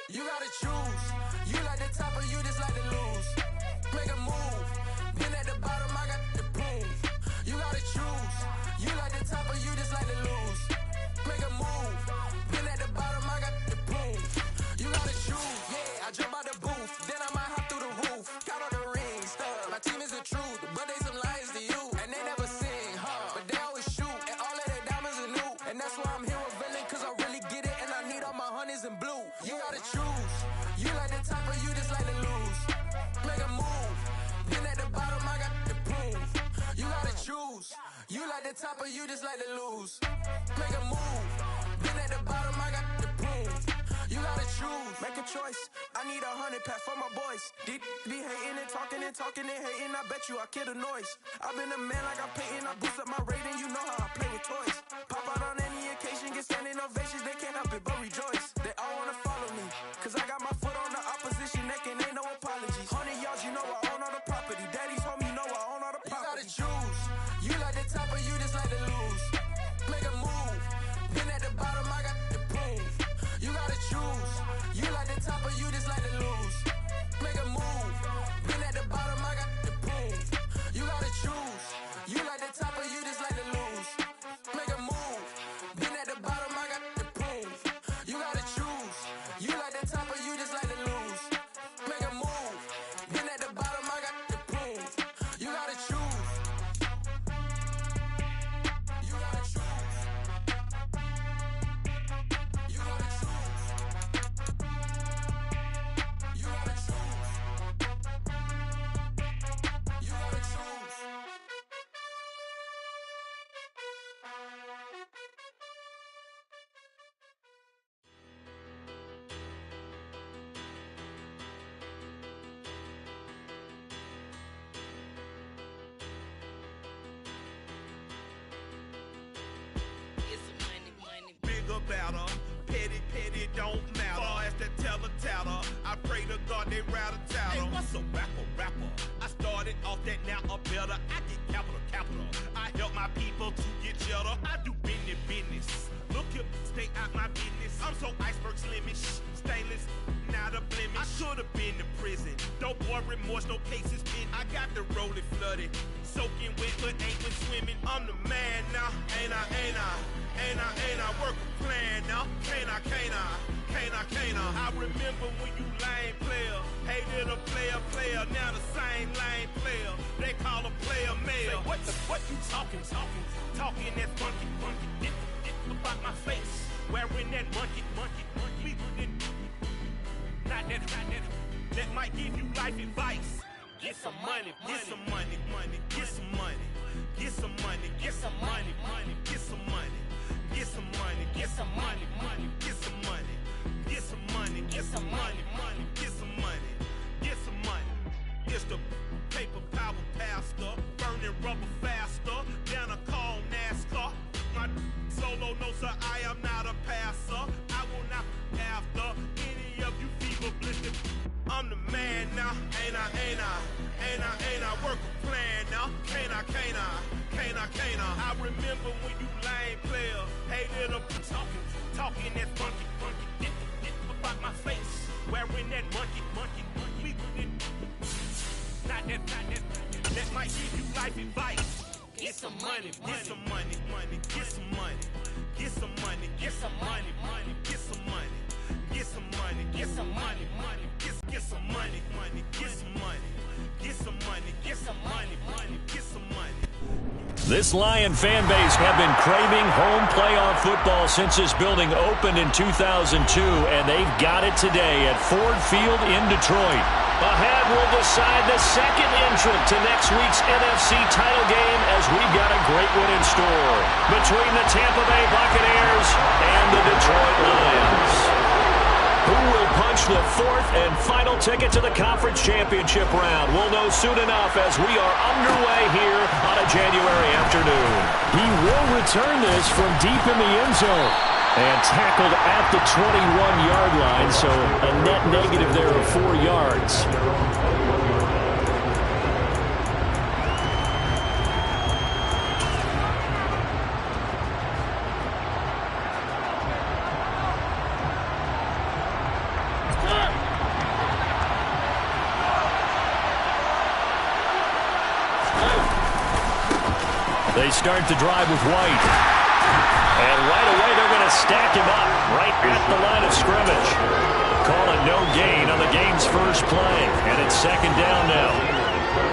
You gotta choose. You like the top or you just like to lose. Make a move. Been at the bottom, I got the proof. You gotta choose. You like the top or you just like to lose. Make a move. Been at the bottom, I got the proof. You gotta choose. Yeah, I jump out the booth. Then I might hop through the roof. Count on the rings, stuff. My team is the truth, but they some liars to you. And they never sing, but they always shoot. And all of their diamonds are new. And that's why I'm here with villain, cause I really get it. And I need all my honeys in blue. You gotta choose. You like the top or you just like to lose. Make a move. Been at the bottom, I got the proof. You gotta choose. You like the top or you just like to lose. Make a move. Been at the bottom, I got the proof. You gotta choose. Make a choice. I need 100 pack for my boys. Deep be hating and talking and hating. I bet you I kill the noise. I've been a man like I'm painting. I boost up my rating. You know how I play with toys. Pop out on any occasion, get standing ovations. They can't help it but rejoice. They all wanna follow me, cause I got my foot on the opposition neck and ain't no apologies. 100 yards, you know I own all the property. Daddy's home, you know I own all the property. You gotta choose. You like the top or you just like to lose. Make a move. Been at the bottom, I got the proof. You gotta choose. You like the top or you just like to lose. Make a move. Been at the bottom, I got the proof. You gotta choose. You like the top or you just like to lose. Make a move. Been at the bottom, I got the proof. You gotta choose. You like the top or you just like to lose. Make a move. Been at the bottom, I got the proof. You gotta choose. You gotta choose. You gotta choose. You gotta choose. You gotta choose. Bigger, better, petty, don't matter. Far as the teller, I pray to God they rattle tattle. Hey, what's a rapper? I started off that, now I'm better. I get capital. I help my people to get cheddar. I do business. Look here, stay out my business. I'm so iceberg slimish, stainless, not a blemish. I should have been to prison. Don't boy remorse, no cases pinned. I got the rolling flooded, soaking wet, but ain't been swimming. I'm the man now, ain't I? Work a plan now, can't I? I remember when you lame player, hated a player, now the same lame player. They call a player mayor. What you talking? Talking that funky, dip about my face, wearing that monkey. Not that. That might give you life advice. Get some money. It's the paper power pastor, burning rubber faster, down a call NASCAR. My solo no sir, I am not a passer. I will not after any of you fever blistered. I'm the man now, ain't I? Work a plan now, can't I? I remember when you lame player, hated a talking that funky, dip about my face, wearing that monkey. Not that. That might give you life advice. Get some money. This Lion fan base have been craving home playoff football since this building opened in 2002, and they've got it today at Ford Field in Detroit. Ahead will decide the second entrant to next week's NFC title game, as we've got a great one in store between the Tampa Bay Buccaneers and the Detroit Lions. Who will punch the fourth and final ticket to the conference championship round? We'll know soon enough as we are underway here on a January afternoon. He will return this from deep in the end zone and tackled at the 21-yard line, so a net negative there of 4 yards. They start the drive with White. And right away they're going to stack him up right at the line of scrimmage. Call it no gain on the game's first play. And it's second down now.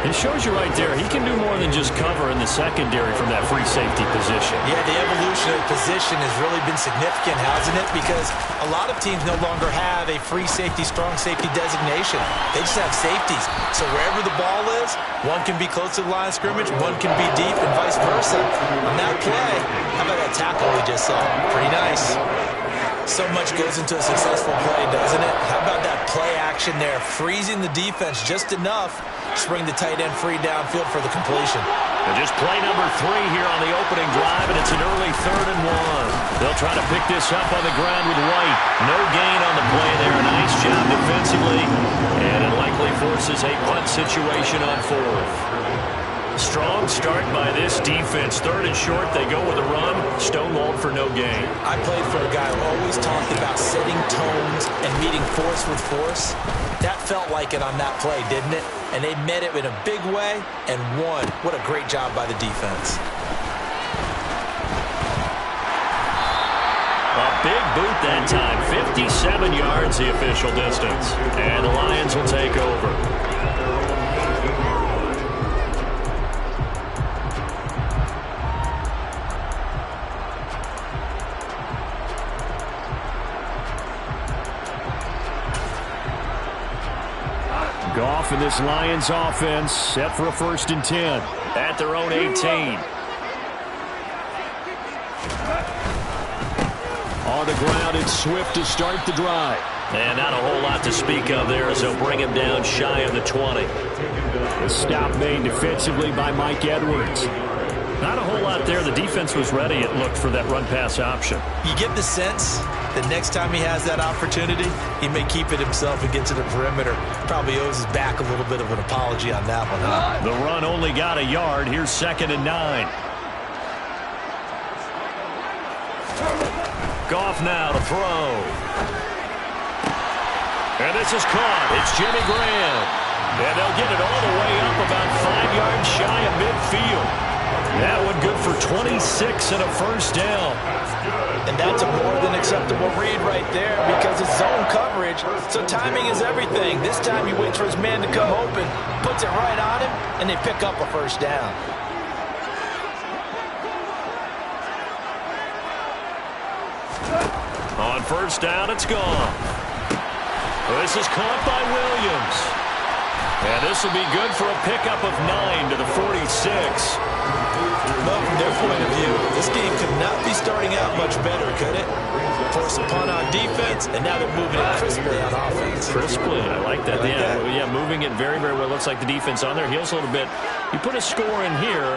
It shows you right there, he can do more than just cover in the secondary from that free safety position. Yeah, the evolution of the position has really been significant, hasn't it? Because a lot of teams no longer have a free safety, strong safety designation. They just have safeties. So wherever the ball is, one can be close to the line of scrimmage, one can be deep, and vice versa. On that play, how about that tackle we just saw? Pretty nice. So much goes into a successful play, doesn't it? How about that play action there, freezing the defense just enough to bring the tight end free downfield for the completion. And just play number 3 here on the opening drive, and it's an early 3rd and 1. They'll try to pick this up on the ground with White. No gain on the play there. Nice job defensively, and it likely forces a punt situation on 4th. Strong start by this defense. 3rd and short, they go with a run. Stonewalled for no gain. I played for a guy who always talked about setting tones and meeting force with force. That felt like it on that play, didn't it? And they met it in a big way and won. What a great job by the defense. A big boot that time. 57 yards the official distance. And the Lions will take over. Goff and this Lions offense set for a 1st and 10 at their own 18. On the ground, it's Swift to start the drive. And not a whole lot to speak of there as they'll bring him down shy of the 20. The stop made defensively by Mike Edwards. Not a whole lot there. The defense was ready, it looked, for that run-pass option. You get the sense that next time he has that opportunity, he may keep it himself and get to the perimeter. Probably owes his back a little bit of an apology on that one, huh? The run only got a yard. Here's 2nd and 9. Goff now to throw. And this is caught. It's Jimmy Graham. And they'll get it all the way up about 5 yards shy of midfield. That one good for 26 and a 1st down. And that's a more than acceptable read right there because it's zone coverage, so timing is everything. This time he waits for his man to come open, puts it right on him, and they pick up a 1st down. On 1st down, it's gone. This is caught by Williams. And this will be good for a pickup of 9 to the 46. Well, from their point of view, this game could not be starting out much better, could it? Force a punt on defense, and now they're moving it crisply on offense. Crisply, I like that. Yeah, moving it very, very well. Looks like the defense on their heels a little bit. You put a score in here,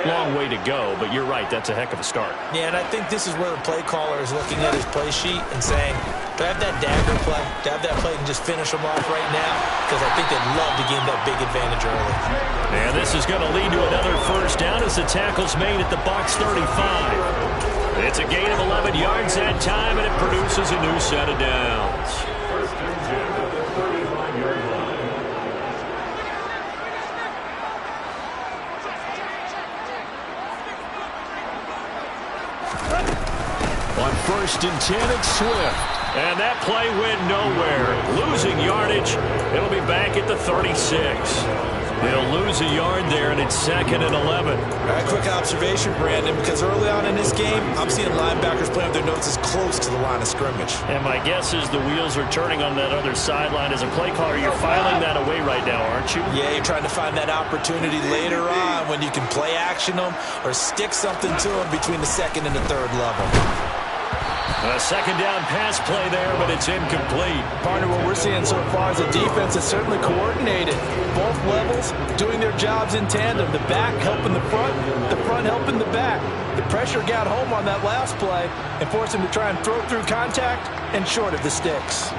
long way to go, but you're right, that's a heck of a start. Yeah, and I think this is where the play caller is looking at his play sheet and saying, do I have that dagger play? Do I have that play and just finish them off right now? Because I think they'd love to gain that big advantage early. And this is going to lead to another 1st down as the tackle's made at the Bucs 35. It's a gain of 11 yards that time, and it produces a new set of downs. On 1st and 10, it's Swift. And that play went nowhere. Losing yardage. It'll be back at the 36. They'll lose a yard there, and it's 2nd and 11. All right, quick observation, Brandon, because early on in this game, I'm seeing linebackers playing with their noses close to the line of scrimmage. And my guess is the wheels are turning on that other sideline. As a play caller, you're filing that away right now, aren't you? Yeah, you're trying to find that opportunity later on when you can play action them or stick something to them between the 2nd and the 3rd level. A 2nd down pass play there, but it's incomplete. Partner, what we're seeing so far is the defense is certainly coordinated. Both levels doing their jobs in tandem. The back helping the front helping the back. The pressure got home on that last play and forced him to try and throw through contact and short of the sticks.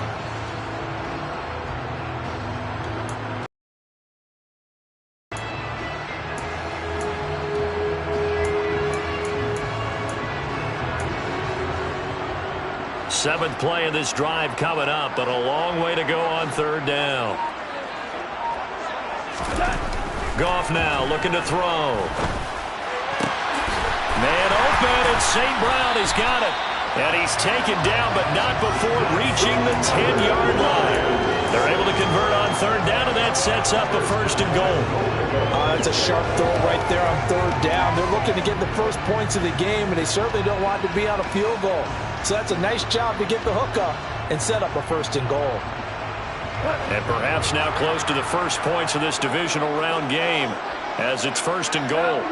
Seventh play of this drive coming up, but a long way to go on 3rd down. Goff now looking to throw. Man open, it's St. Brown. He's got it. And he's taken down, but not before reaching the 10-yard line. They're able to convert on third down, and that sets up a first and goal. That's a sharp throw right there on third down. They're looking to get the first points of the game, and they certainly don't want to be on a field goal. So that's a nice job to get the hook up and set up a first and goal. And perhaps now close to the first points of this divisional round game as it's first and goal.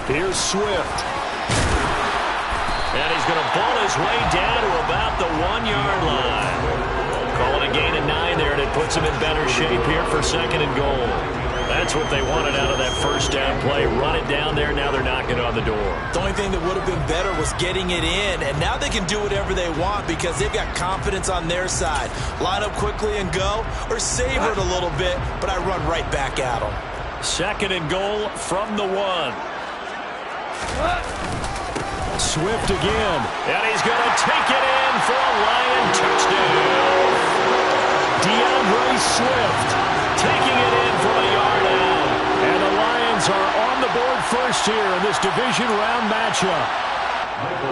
Here's Swift. And he's going to ball his way down to about the 1-yard line. Call it a gain of 9 there, and it puts him in better shape here for second and goal. That's what they wanted out of that first down play. Run it down there. Now they're knocking on the door. The only thing that would have been better was getting it in, and now they can do whatever they want because they've got confidence on their side. Line up quickly and go, or savor it a little bit, but I run right back at them. Second and goal from the 1. Swift again. And he's going to take it in for a Lion touchdown. DeAndre Swift taking it in for a yard out. And the Lions are on the board first here in this division round matchup.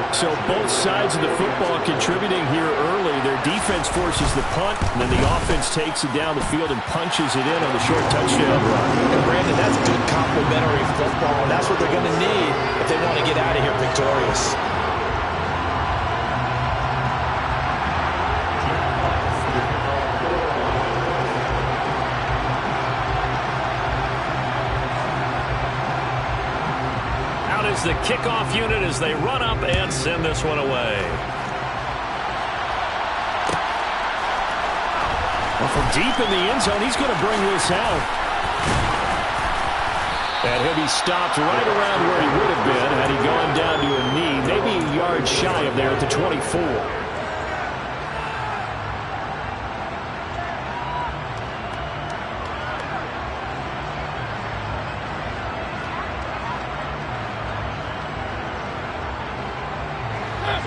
So both sides of the football contributing here early. Their defense forces the punt, and then the offense takes it down the field and punches it in on the short touchdown run. And Brandon, that's good complementary football, and that's what they're going to need if they want to get out of here victorious. The kickoff unit as they run up and send this one away. Well, from deep in the end zone, he's going to bring this out. And he'll be stopped right around where he would have been had he gone down to a knee, maybe a yard shy of there at the 24.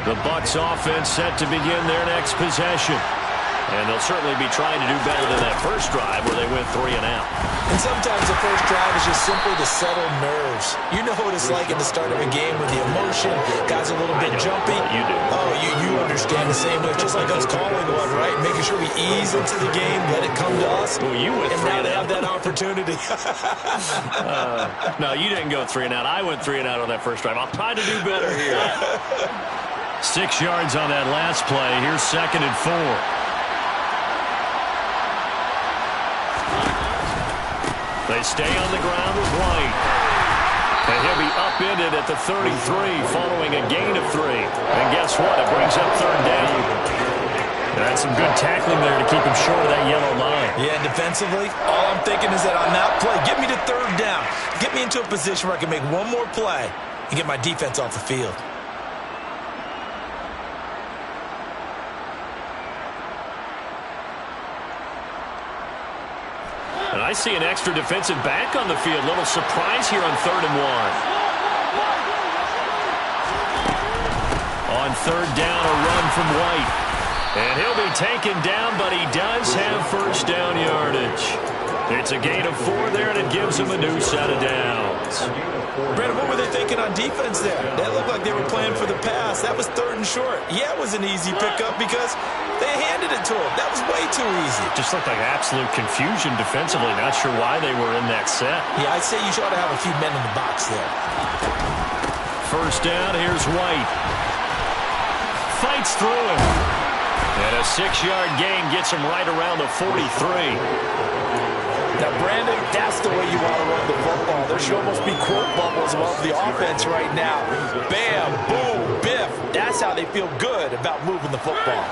The Bucs offense set to begin their next possession. And they'll certainly be trying to do better than that first drive where they went 3 and out. And sometimes the first drive is just simply to settle nerves. You know what it's like at the start of a game with the emotion. Guys are a little bit jumpy. You do. Oh, you understand the same way. Just like us calling one, right? Making sure we ease into the game, let it come to us. Well, you went 3 and out. And now they have that opportunity. No, you didn't go 3 and out. I went 3 and out on that first drive. I'll try to do better here. 6 yards on that last play. Here's second and 4. They stay on the ground with White. And he'll be upended at the 33 following a gain of 3. And guess what? It brings up third down. That's some good tackling there to keep him short of that yellow line. Yeah, defensively, all I'm thinking is that on that play, get me to third down. Get me into a position where I can make one more play and get my defense off the field. And I see an extra defensive back on the field. Little surprise here on 3rd and 1. On third down, a run from White. And he'll be taken down, but he does have first down yardage. It's a gain of 4 there, and it gives him a new set of downs. Brandon, what were they thinking on defense there? That looked like they were playing for the pass. That was 3rd and short. Yeah, it was an easy pickup because they handed it to him. That was way too easy. Just looked like absolute confusion defensively. Not sure why they were in that set. Yeah, I'd say you should have a few men in the box there. First down, here's White. Fights through him. And a 6-yard gain gets him right around the 43. Now, Brandon, that's the way you want to run the football. There should almost be quote bubbles above the offense right now. Bam, boom, biff. That's how they feel good about moving the football.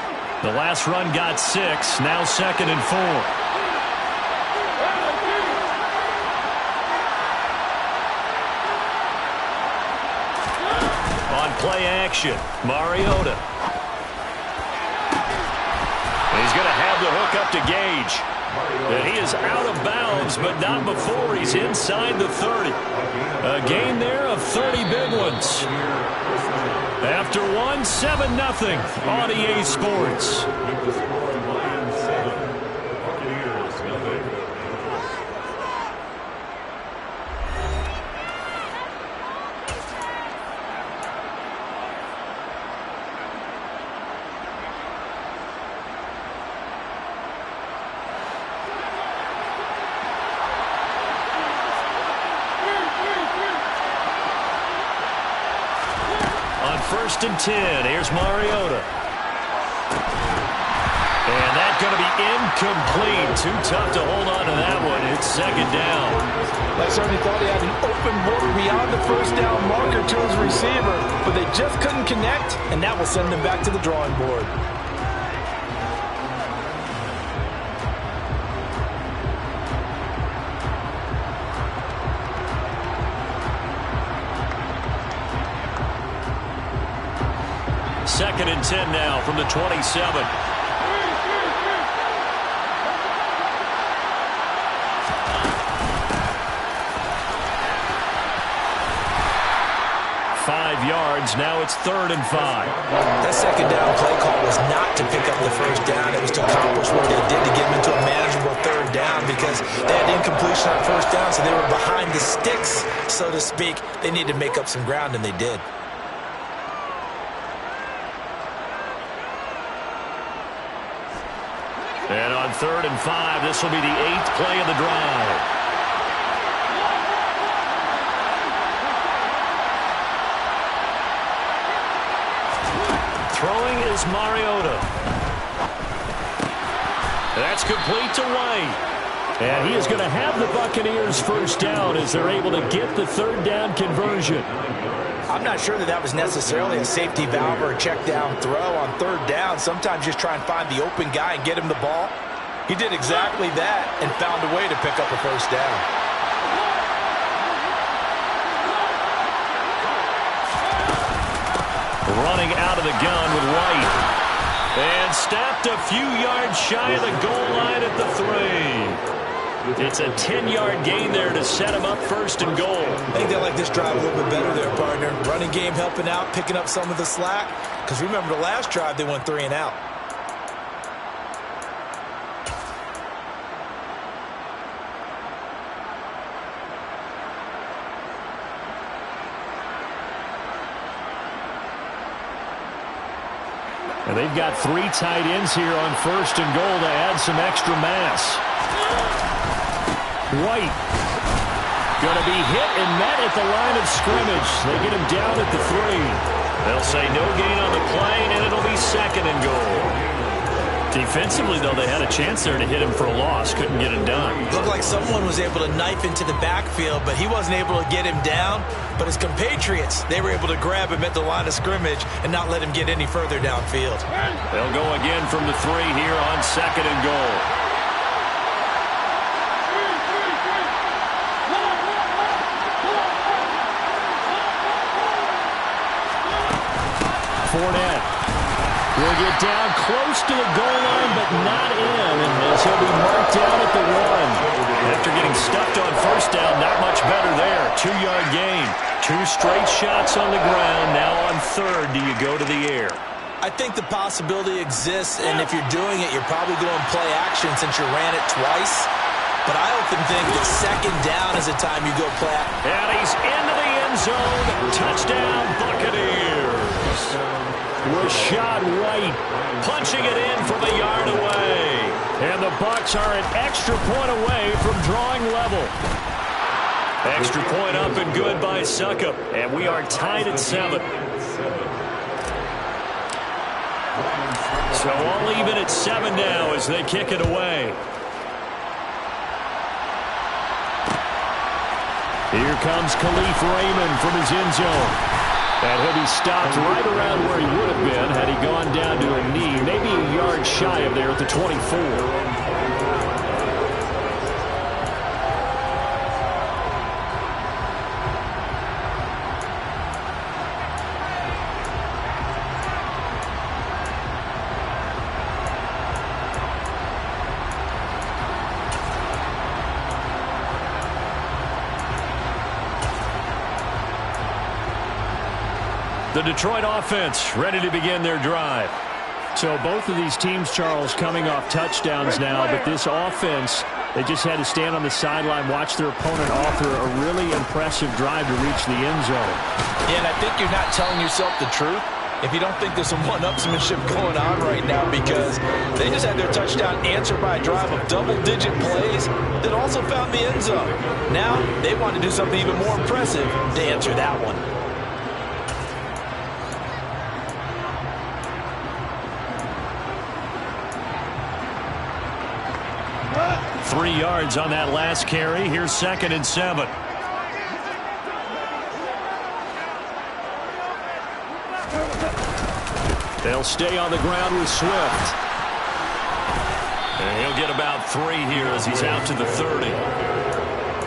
The last run got 6. Now 2nd and 4. On play action, Mariota. He's going to have the hook up to Gage. And he is out of bounds, but not before he's inside the 30. A gain there of 30 big ones. After 1, 7-0 on EA Sports. 1st and 10. Here's Mariota. And that's going to be incomplete. Too tough to hold on to that one. It's 2nd down. I certainly thought he had an open look beyond the 1st down marker to his receiver, but they just couldn't connect, and that will send them back to the drawing board. Second and 10 now from the 27. 5 yards. Now it's 3rd and 5. That 2nd down play call was not to pick up the 1st down. It was to accomplish what they did to get them into a manageable 3rd down because they had incompletion on 1st down, so they were behind the sticks, so to speak. They needed to make up some ground, and they did. And on 3rd and 5, this will be the 8th play of the drive. Throwing is Mariota. That's complete to White. And he is going to have the Buccaneers 1st down as they're able to get the 3rd down conversion. I'm not sure that was necessarily a safety valve or a check down throw on 3rd down. Sometimes just try and find the open guy and get him the ball. He did exactly that and found a way to pick up a 1st down. Running out of the gun with White. And stopped a few yards shy of the goal line at the 3. It's a 10-yard gain there to set him up 1st and goal. I think they like this drive a little bit better there, partner. Running game helping out, picking up some of the slack. Because remember the last drive, they went 3 and out. And they've got 3 tight ends here on 1st and goal to add some extra mass. White going to be hit and met at the line of scrimmage. They get him down at the 3. They'll say no gain on the play, and it'll be 2nd and goal. Defensively, though, they had a chance there to hit him for a loss. Couldn't get it done. Looked like someone was able to knife into the backfield, but he wasn't able to get him down. But his compatriots, they were able to grab him at the line of scrimmage and not let him get any further downfield. They'll go again from the 3 here on 2nd and goal. Fournette will get down close to the goal line, but not in, and as he'll be marked down at the 1. After getting stuffed on 1st down, not much better there. 2-yard gain. 2 straight shots on the ground. Now on 3rd, do you go to the air? I think the possibility exists, and if you're doing it, you're probably going play action since you ran it twice. But I often think that 2nd down is the time you go play action. And he's into the end zone. Touchdown, Buccaneers. Rashad White punching it in from a yard away. And the Bucs are an extra point away from drawing level. Extra point up and good by Suckup. And we are tied at 7. So all even at 7 now as they kick it away. Here comes Khalif Raymond from his end zone. And he'll be stopped right around where he would have been had he gone down to a knee, maybe a yard shy of there at the 24. The Detroit offense ready to begin their drive. So both of these teams, Charles, coming off touchdowns now, but this offense, they just had to stand on the sideline, watch their opponent offer a really impressive drive to reach the end zone. Yeah, and I think you're not telling yourself the truth if you don't think there's some one-upsmanship going on right now, because they just had their touchdown answered by a drive of double-digit plays that also found the end zone. Now they want to do something even more impressive to answer that one. 3 yards on that last carry. Here's 2nd and 7. They'll stay on the ground with Swift. And he'll get about 3 here as he's out to the 30.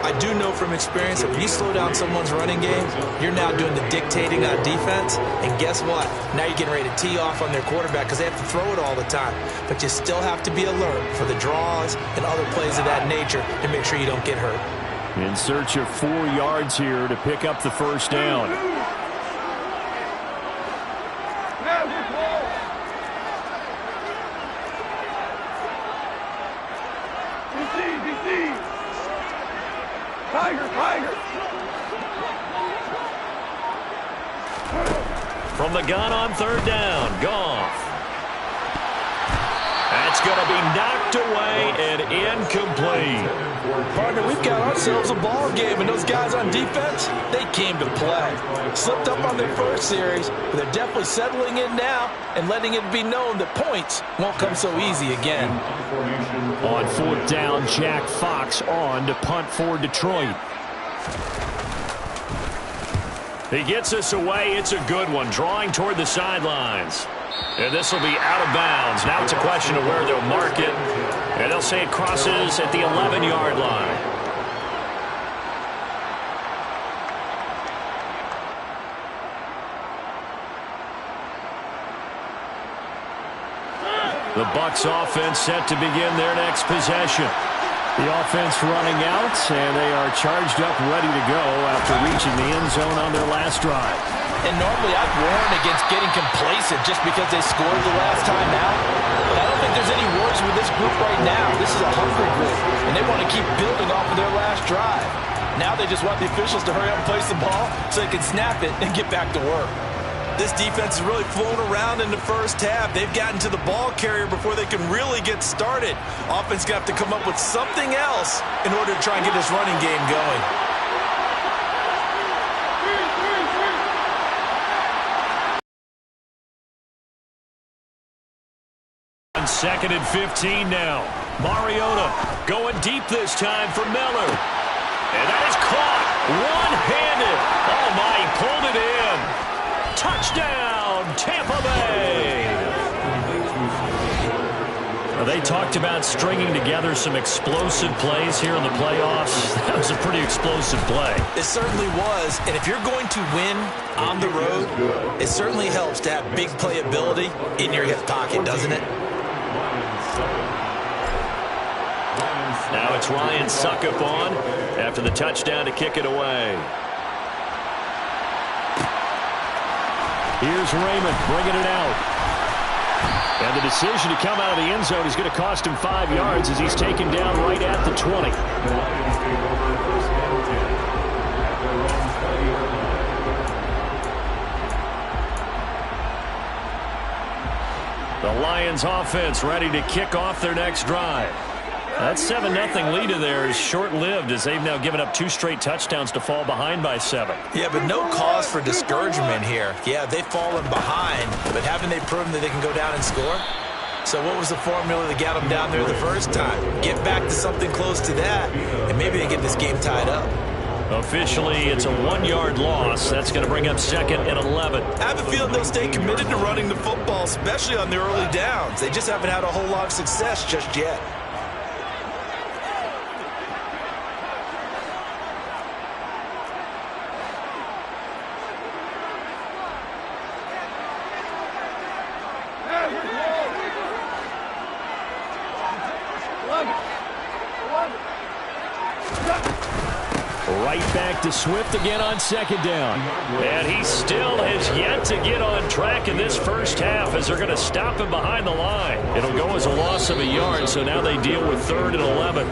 I do know from experience that when you slow down someone's running game, you're now doing the dictating on defense. And guess what? Now you're getting ready to tee off on their quarterback because they have to throw it all the time. But you still have to be alert for the draws and other plays of that nature to make sure you don't get hurt. In search of 4 yards here to pick up the first down. From the gun on 3rd down, Goff. That's going to be knocked away and incomplete. Partner, we've got ourselves a ball game, and those guys on defense, they came to play. Slipped up on their first series, but they're definitely settling in now and letting it be known that points won't come so easy again. On 4th down, Jack Fox on to punt for Detroit. He gets us away. It's a good one. Drawing toward the sidelines. And this will be out of bounds. Now it's a question of where they'll mark it. And they'll say it crosses at the 11-yard line. The Bucs offense set to begin their next possession. The offense running out, and they are charged up, ready to go after reaching the end zone on their last drive. And normally I'd warn against getting complacent just because they scored the last time out. But I don't think there's any worries with this group right now. This is a hungry group, and they want to keep building off of their last drive. Now they just want the officials to hurry up and place the ball so they can snap it and get back to work. This defense has really flown around in the first half. They've gotten to the ball carrier before they can really get started. Offense got to come up with something else in order to try and get this running game going. On 2nd and 15 now. Mariota going deep this time for Miller. And that is caught one-handed. Oh, my, he pulled it in. Touchdown, Tampa Bay. Well, they talked about stringing together some explosive plays here in the playoffs. That was a pretty explosive play. It certainly was. And if you're going to win on the road, it certainly helps to have big playability in your hip pocket, doesn't it? Now it's Ryan Suckup on after the touchdown to kick it away. Here's Raymond bringing it out. And the decision to come out of the end zone is going to cost him 5 yards as he's taken down right at the 20. The Lions offense ready to kick off their next drive. That 7-0 lead of theirs is short-lived as they've now given up 2 straight touchdowns to fall behind by 7. Yeah, but no cause for discouragement here. Yeah, they've fallen behind, but haven't they proven that they can go down and score? So what was the formula that got them down there the first time? Get back to something close to that, and maybe they get this game tied up. Officially, it's a 1-yard loss. That's going to bring up 2nd and 11. I have a feeling they'll stay committed to running the football, especially on their early downs. They just haven't had a whole lot of success just yet. Right back to Swift again on 2nd down. And he still has yet to get on track in this first half as they're going to stop him behind the line. It'll go as a loss of a yard, so now they deal with 3rd and 11.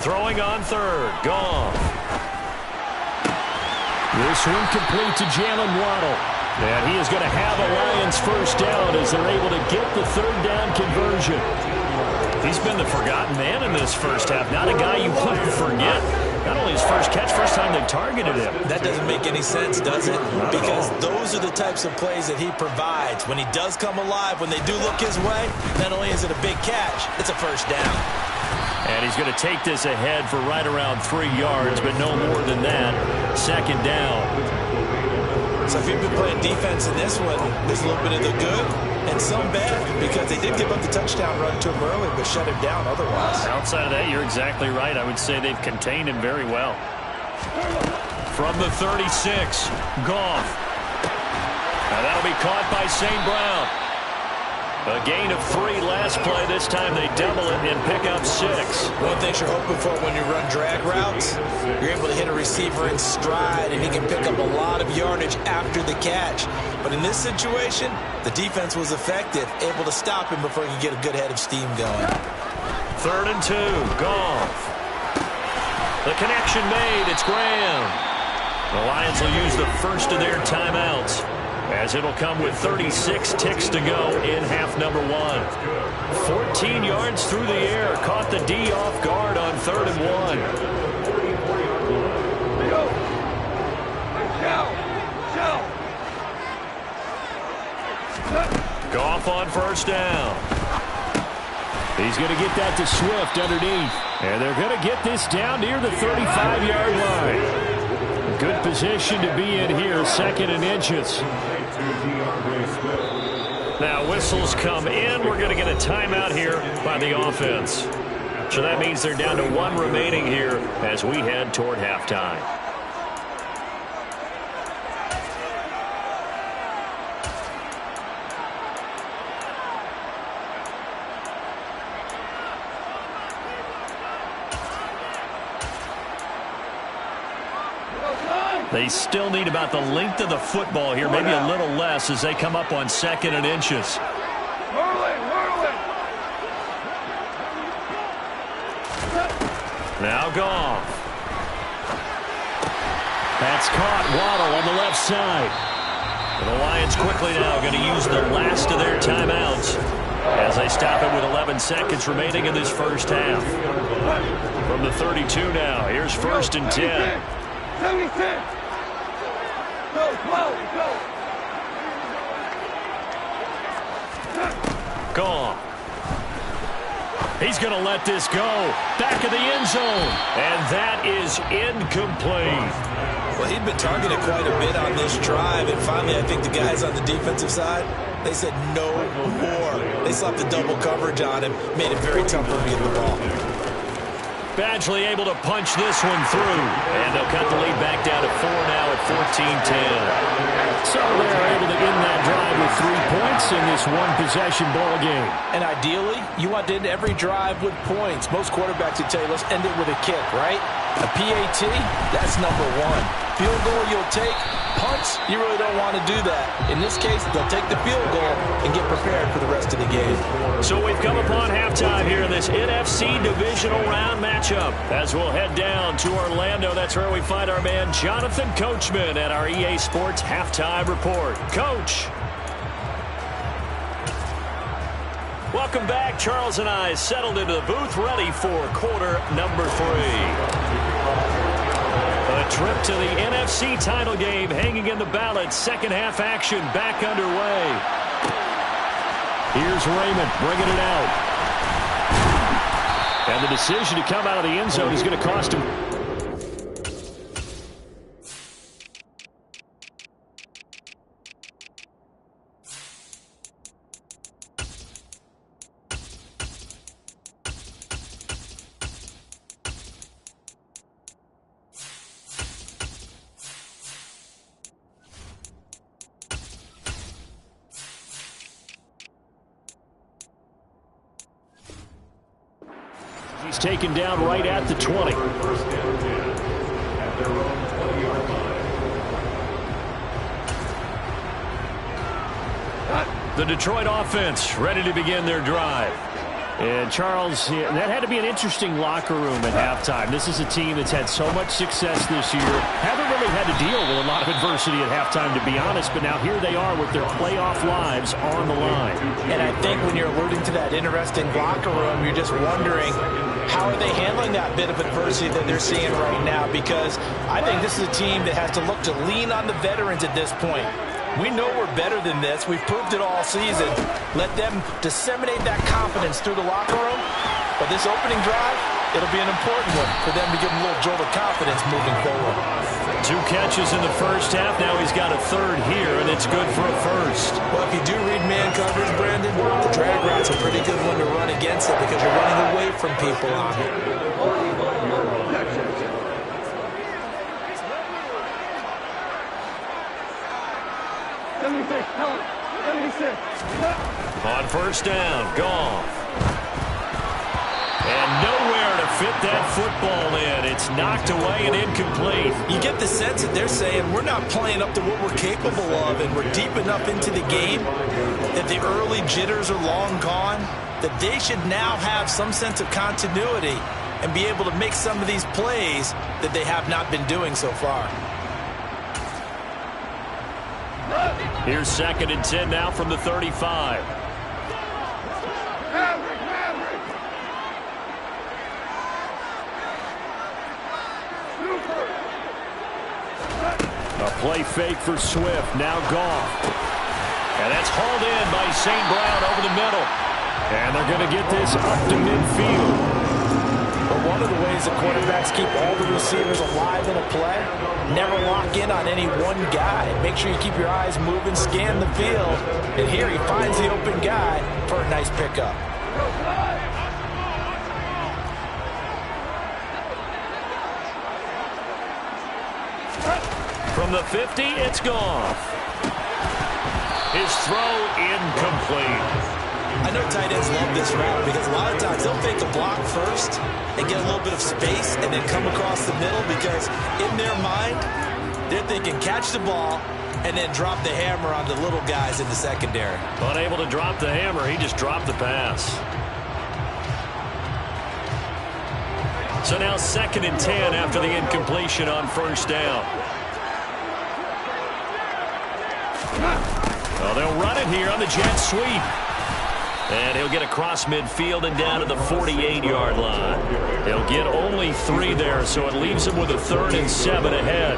Throwing on third. Goff. This one complete to Jalen Waddle. And he is going to have a Lions first down as they're able to get the third down conversion. He's been the forgotten man in this first half. Not a guy you want to forget. Not only his first catch, first time they targeted him. That doesn't make any sense, does it? Because those are the types of plays that he provides. When he does come alive, when they do look his way, not only is it a big catch, it's a first down. And he's going to take this ahead for right around 3 yards, but no more than that. Second down. So if you've been playing defense in this one, there's a little bit of the good and some bad, because they did give up the touchdown run to him early, but shut him down otherwise. Outside of that, you're exactly right. I would say they've contained him very well. From the 36, Goff. Now that'll be caught by St. Brown. A gain of 3 last play. This time they double it and pick up 6. One thing you're hoping for when you run drag routes, you're able to hit a receiver in stride, and he can pick up a lot of yardage after the catch. But in this situation, the defense was effective, able to stop him before he could get a good head of steam going. 3rd and 2, Goff. The connection made. It's Graham. The Lions will use the first of their timeouts, as it'll come with 36 ticks to go in half number 1. 14 yards through the air. Caught the D off guard on 3rd and 1. Goff on first down. He's going to get that to Swift underneath. And they're going to get this down near the 35-yard line. Good position to be in here, 2nd and inches. Now whistles come in. We're going to get a timeout here by the offense. So that means they're down to 1 remaining here as we head toward halftime. They still need about the length of the football here, maybe a little less as they come up on 2nd and inches. Now Goff. That's caught. Waddle on the left side. And the Lions quickly now going to use the last of their timeouts as they stop it with 11 seconds remaining in this first half. From the 32 now, here's 1st and 10. 76. Go. Goff. He's going to let this go. Back of the end zone. And that is incomplete. Well, he'd been targeted quite a bit on this drive, and finally I think the guys on the defensive side, they said no more. They slapped the double coverage on him, made it very tough for him to get the ball. Badgley able to punch this one through. And they'll cut the lead back down to 4 now at 14-10. So they're able to end that drive with 3 points in this one-possession ball game. And ideally, you want to end every drive with points. Most quarterbacks would tell you, let's end it with a kick, right? A PAT, that's number 1. Field goal you'll take. Punts, you really don't want to do that. In this case, they'll take the field goal and get prepared for the rest of the game. So we've come upon halftime here in this NFC Divisional Round matchup. As we'll head down to Orlando, that's where we find our man Jonathan Coachman at our EA Sports Halftime Report. Coach. Welcome back. Charles and I settled into the booth, ready for quarter number 3. A trip to the NFC title game hanging in the balance. Second half action back underway. Here's Raymond bringing it out. And the decision to come out of the end zone is going to cost him. He's taken down right at the 20. The Detroit offense ready to begin their drive. And, Charles, that had to be an interesting locker room at halftime. This is a team that's had so much success this year. Haven't really had to deal with a lot of adversity at halftime, to be honest. But now here they are with their playoff lives on the line. And I think when you're alluding to that interesting locker room, you're just wondering, how are they handling that bit of adversity that they're seeing right now? Because I think this is a team that has to look to lean on the veterans at this point. We know we're better than this. We've proved it all season. Let them disseminate that confidence through the locker room. But this opening drive, it'll be an important one for them to give them a little jolt of confidence moving forward. 2 catches in the first half. Now he's got a third here, and it's good for a first. Well, if you do read man coverage, Brandon, the drag route's a pretty good one to run against it because you're running away from people on it. On first down, Goff. And nowhere to fit that football in. It's knocked away and incomplete. You get the sense that they're saying we're not playing up to what we're capable of, and we're deep enough into the game that the early jitters are long gone, that they should now have some sense of continuity and be able to make some of these plays that they have not been doing so far. Here's 2nd and 10 now from the 35. A play fake for Swift. Now Goff. And that's hauled in by St. Brown over the middle. And they're going to get this up to midfield. But one of the ways the quarterbacks keep all the receivers alive in a play, never lock in on any one guy. Make sure you keep your eyes moving, scan the field. And here he finds the open guy for a nice pickup. From the 50, it's Goff. His throw incomplete. I know tight ends love this route because a lot of times they'll fake a block first and get a little bit of space and then come across the middle because in their mind, they're thinking catch the ball and then drop the hammer on the little guys in the secondary. Unable to drop the hammer, he just dropped the pass. So now 2nd and 10 after the incompletion on first down. Well, they'll run it here on the jet sweep. And he'll get across midfield and down to the 48-yard line. He'll get only 3 there, so it leaves him with a 3rd and 7 ahead.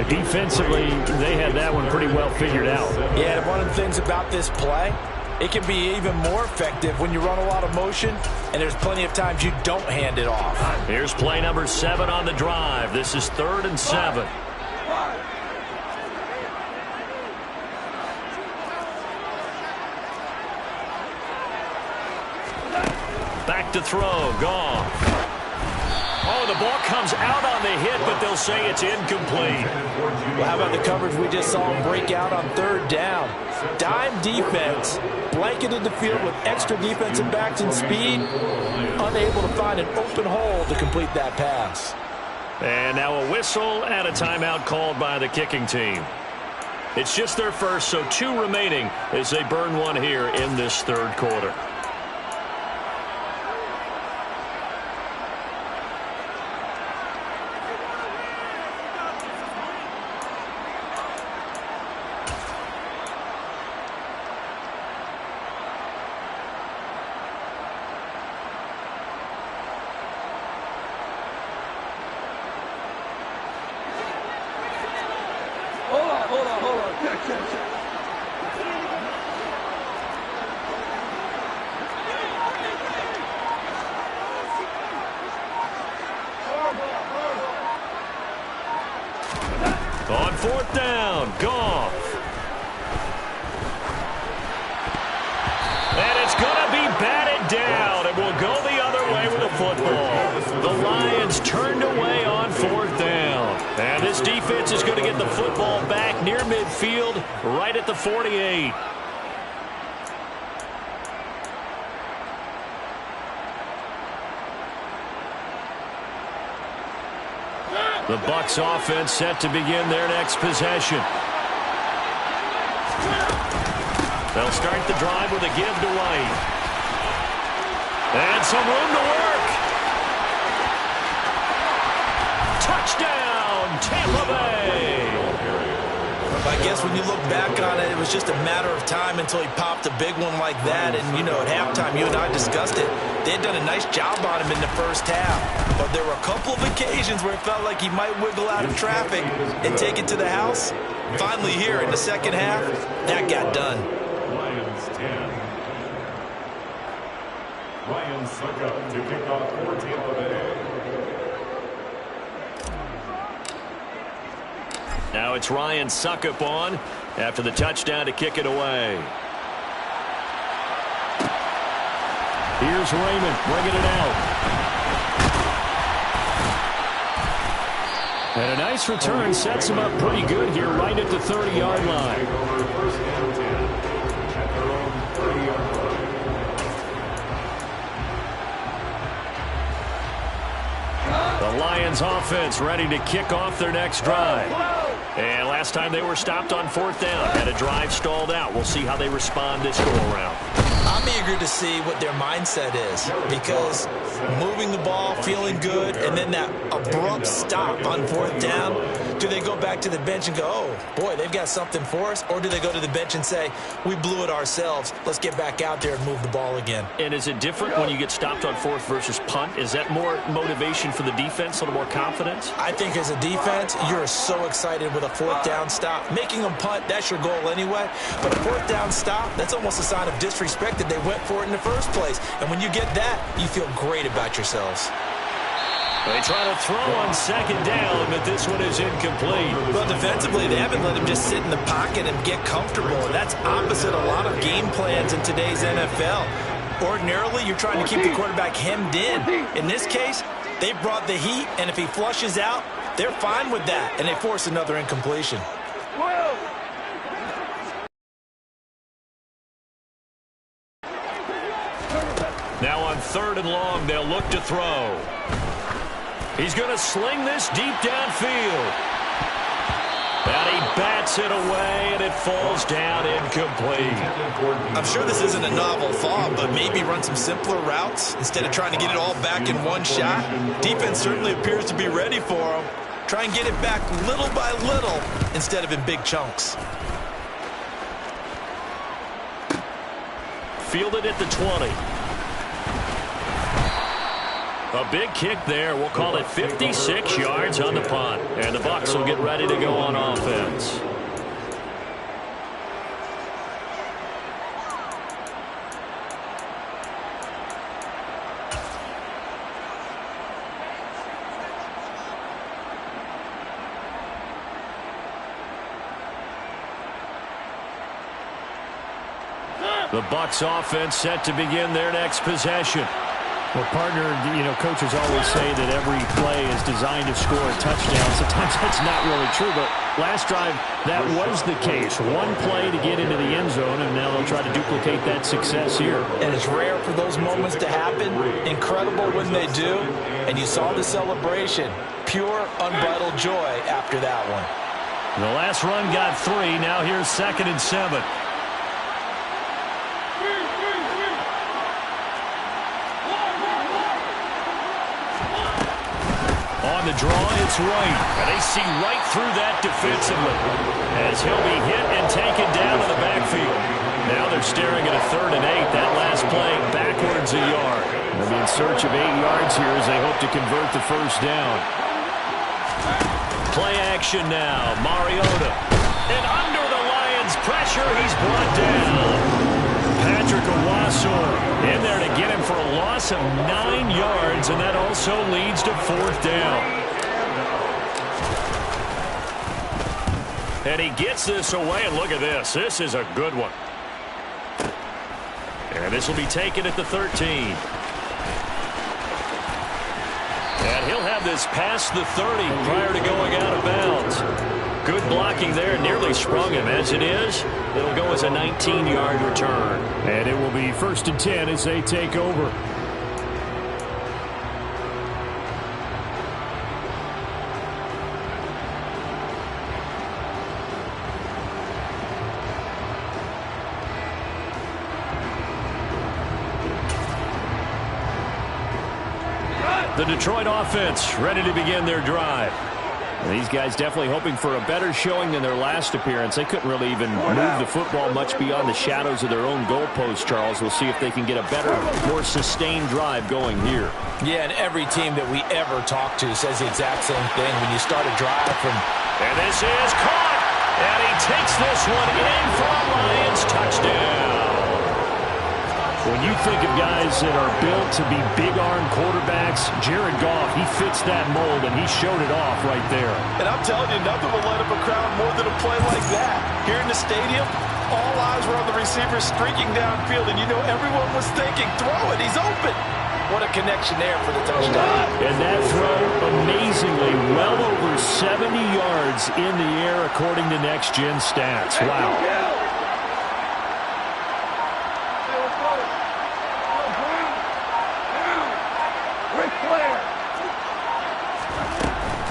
Defensively, they had that one pretty well figured out. Yeah, one of the things about this play, it can be even more effective when you run a lot of motion, and there's plenty of times you don't hand it off. Here's play number 7 on the drive. This is 3rd and 7. Back to throw, Goff. Oh, the ball comes out on the hit, but they'll say it's incomplete. Well, how about the coverage we just saw him break out on 3rd down? Dime defense, blanketed the field with extra defensive backs and speed, unable to find an open hole to complete that pass. And now a whistle and a timeout called by the kicking team. It's just their first, so 2 remaining as they burn one here in this 3rd quarter. On 4th down, Goff. And it's going to be batted down. It will go the other way with the football. The Lions turned away on 4th down. And this defense is going to get the football back near midfield, right at the 48. The Bucs offense set to begin their next possession. They'll start the drive with a give to White. And some room to work. Touchdown, Tampa Bay. I guess when you look back on it, it was just a matter of time until he popped a big one like that. And, you know, at halftime, you and I discussed it. They had done a nice job on him in the first half. But there were a couple of occasions where it felt like he might wiggle out of traffic and take it to the house. Finally here in the second half, that got done. Lions 10. Ryan Suckup to kick off for Tampa Bay. Now it's Ryan Suckup on after the touchdown to kick it away. Here's Raymond bringing it out. And a nice return sets him up pretty good here right at the 30-yard line. First down 10 at their own 30-yard line. The Lions offense ready to kick off their next drive. And last time they were stopped on fourth down, had a drive stalled out. We'll see how they respond this go-around. I'm eager to see what their mindset is, because moving the ball, feeling good, and then that abrupt stop on fourth down, do they go back to the bench and go, oh, boy, they've got something for us? Or do they go to the bench and say, we blew it ourselves, let's get back out there and move the ball again? And is it different when you get stopped on fourth versus punt? Is that more motivation for the defense, a little more confidence? I think as a defense, you're so excited with a fourth down stop. Making them punt, that's your goal anyway. But a fourth down stop, that's almost a sign of disrespect that they went for it in the first place. And when you get that, you feel great about yourselves. They try to throw on second down, but this one is incomplete. Well, defensively, they haven't let him just sit in the pocket and get comfortable. And that's opposite a lot of game plans in today's NFL. Ordinarily, you're trying to keep the quarterback hemmed in. In this case, they brought the heat, and if he flushes out, they're fine with that, and they force another incompletion. Now on third and long, they'll look to throw. He's going to sling this deep downfield. And he bats it away, and it falls down incomplete. I'm sure this isn't a novel thought, but maybe run some simpler routes instead of trying to get it all back in one shot. Defense certainly appears to be ready for him. Try and get it back little by little instead of in big chunks. Fielded at the 20. A big kick there. We'll call it 56 yards on the punt. And the Bucs will get ready to go on offense. The Bucs offense set to begin their next possession. Well, partner, you know, coaches always say that every play is designed to score a touchdown. Sometimes that's not really true, but last drive, that was the case. One play to get into the end zone, and now they'll try to duplicate that success here. And it's rare for those moments to happen. Incredible when they do. And you saw the celebration. Pure, unbridled joy after that one. The last run got 3. Now here's 2nd and 7. On the draw, it's White. And they see right through that defensively as he'll be hit and taken down to the backfield. Now they're staring at a 3rd and 8. That last play backwards a yard. They'll be in search of 8 yards here as they hope to convert the first down. Play action now. Mariota. And under the Lions' pressure, he's brought down. Patrick Owusu in there to get him for a loss of 9 yards, and that also leads to 4th down. And he gets this away, and look at this. This is a good one. And this will be taken at the 13. And he'll have this past the 30 prior to going out of bounds. Good blocking there, nearly sprung him. As it is, it'll go as a 19-yard return. And it will be 1st and 10 as they take over. The Detroit offense ready to begin their drive. And these guys definitely hoping for a better showing than their last appearance. They couldn't really even move the football much beyond the shadows of their own goalpost, Charles. We'll see if they can get a better, more sustained drive going here. Yeah, and every team that we ever talk to says the exact same thing. When you start a drive from... And this is caught! And he takes this one in for a Lions touchdown. When you think of guys that are built to be big-arm quarterbacks, Jared Goff, he fits that mold, and he showed it off right there. And I'm telling you, nothing will light up a crowd more than a play like that. Here in the stadium, all eyes were on the receiver streaking downfield, and you know everyone was thinking, throw it, he's open. What a connection there for the touchdown. And that throw, amazingly, well over 70 yards in the air, according to Next Gen Stats. Wow.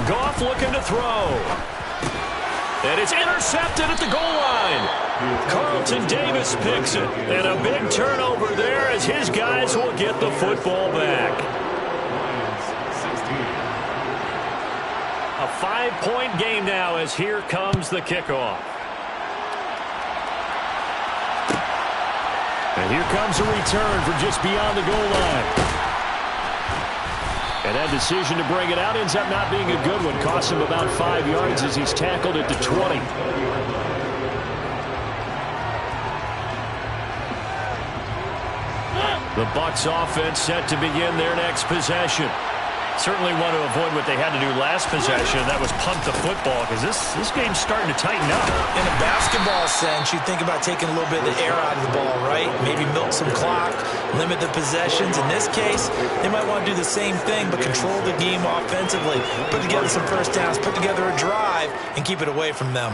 Goff looking to throw. And it's intercepted at the goal line. Carlton Davis picks it. And a big turnover there as his guys will get the football back. A 5-point game now as here comes the kickoff. And here comes a return from just beyond the goal line. And that decision to bring it out ends up not being a good one. Costs him about 5 yards as he's tackled at the 20. The Bucs offense set to begin their next possession. Certainly want to avoid what they had to do last possession. That was punt the football because this game's starting to tighten up. In a basketball sense, you think about taking a little bit of the air out of the ball, right? Maybe milk some clock, limit the possessions. In this case, they might want to do the same thing but control the game offensively. Put together some first downs, put together a drive, and keep it away from them.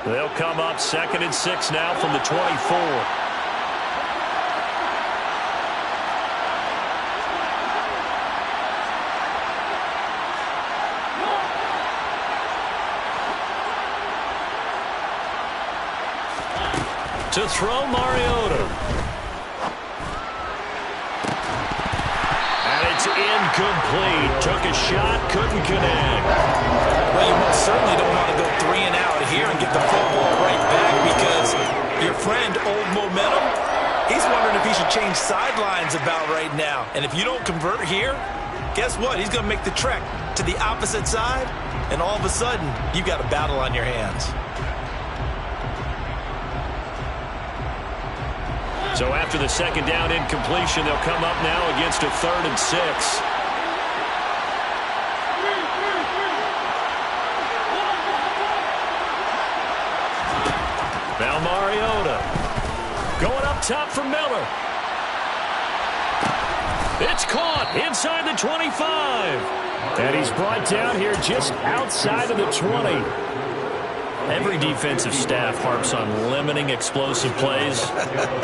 They'll come up 2nd and 6 now from the 24. To throw, Mariota. And it's incomplete. Took a shot, couldn't connect. Well, you most certainly don't want to go 3 and out here and get the football right back because your friend, Old Momentum, he's wondering if he should change sidelines about right now. And if you don't convert here, guess what? He's going to make the trek to the opposite side, and all of a sudden, you've got a battle on your hands. So after the 2nd down incompletion, they'll come up now against a 3rd and 6. Now Mariota going up top for Miller. It's caught inside the 25. And he's brought down here just outside of the 20. Every defensive staff harps on limiting explosive plays.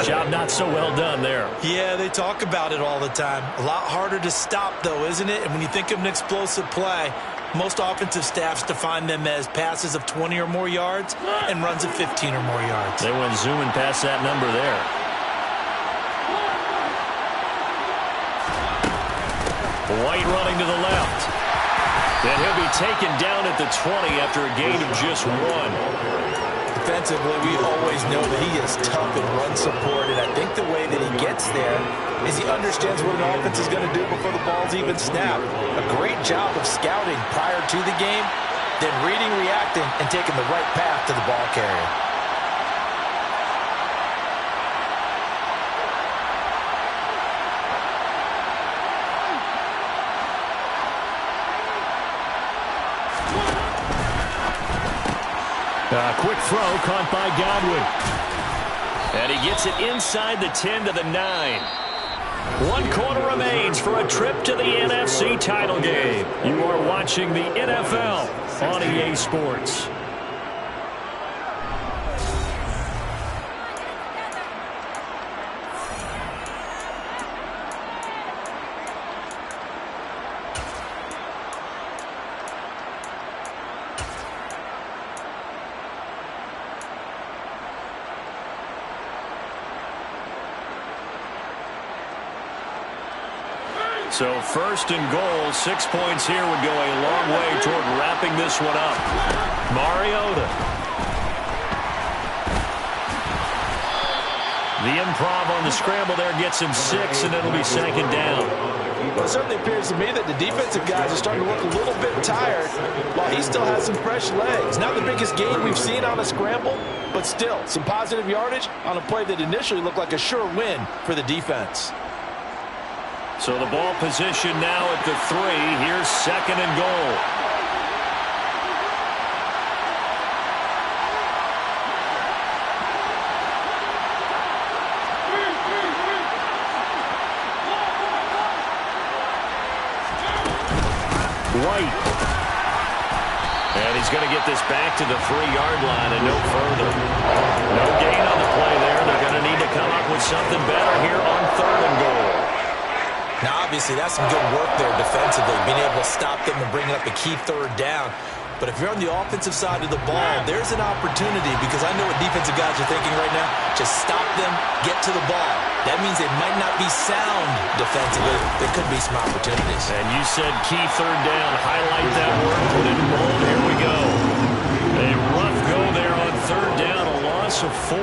Job not so well done there. Yeah, they talk about it all the time. A lot harder to stop, though, isn't it? And when you think of an explosive play, most offensive staffs define them as passes of 20 or more yards and runs of 15 or more yards. They went zooming past that number there. White running to the left. And he'll be taken down at the 20 after a gain of just 1. Defensively, we always know that he is tough in run support, and I think the way that he gets there is he understands what an offense is going to do before the ball's even snapped. A great job of scouting prior to the game, then reading, reacting, and taking the right path to the ball carrier. Quick throw caught by Godwin. And he gets it inside the 10 to the 9. 1 quarter remains for a trip to the NFC title game. You are watching the NFL on EA Sports. So first and goal, 6 points here would go a long way toward wrapping this one up. Mariota. The improv on the scramble there gets him 6, and it'll be second down. Well, it certainly appears to me that the defensive guys are starting to look a little bit tired while he still has some fresh legs. Not the biggest gain we've seen on a scramble, but still some positive yardage on a play that initially looked like a sure win for the defense. So the ball position now at the 3. Here's second and goal. White. And he's going to get this back to the 3-yard line and no further. No gain on the play there. They're going to need to come up with something better here on third and goal. Now, obviously, that's some good work there defensively, being able to stop them and bring up a key third down. But if you're on the offensive side of the ball, there's an opportunity, because I know what defensive guys are thinking right now. Just stop them, get to the ball. That means they might not be sound defensively. There could be some opportunities. And you said key third down. Highlight that word, put it in bold. Here we go. A rough go there on third down, a loss of 4.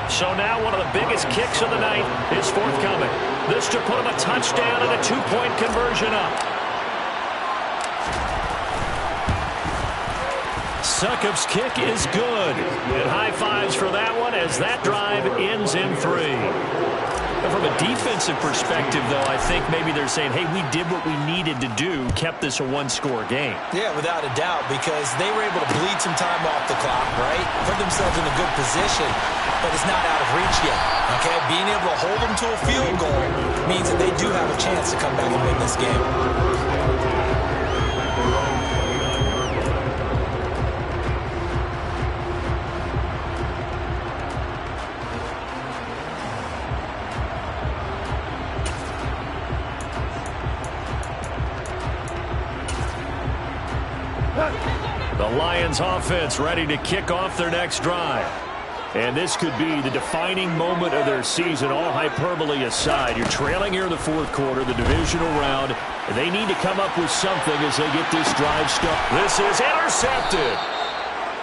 So now one of the biggest kicks of the night is forthcoming. This to put him a touchdown and a 2-point conversion up. Succop's kick is good. And high fives for that one as that drive ends in 3. And from a defensive perspective, though, I think maybe they're saying, hey, we did what we needed to do, kept this a 1-score game. Yeah, without a doubt, because they were able to bleed some time off the clock, right? Put themselves in a good position, but it's not out of reach yet, okay? Being able to hold them to a field goal means that they do have a chance to come back and win this game. The Lions offense ready to kick off their next drive. And this could be the defining moment of their season, all hyperbole aside. You're trailing here in the fourth quarter, the divisional round. They need to come up with something as they get this drive started. This is intercepted.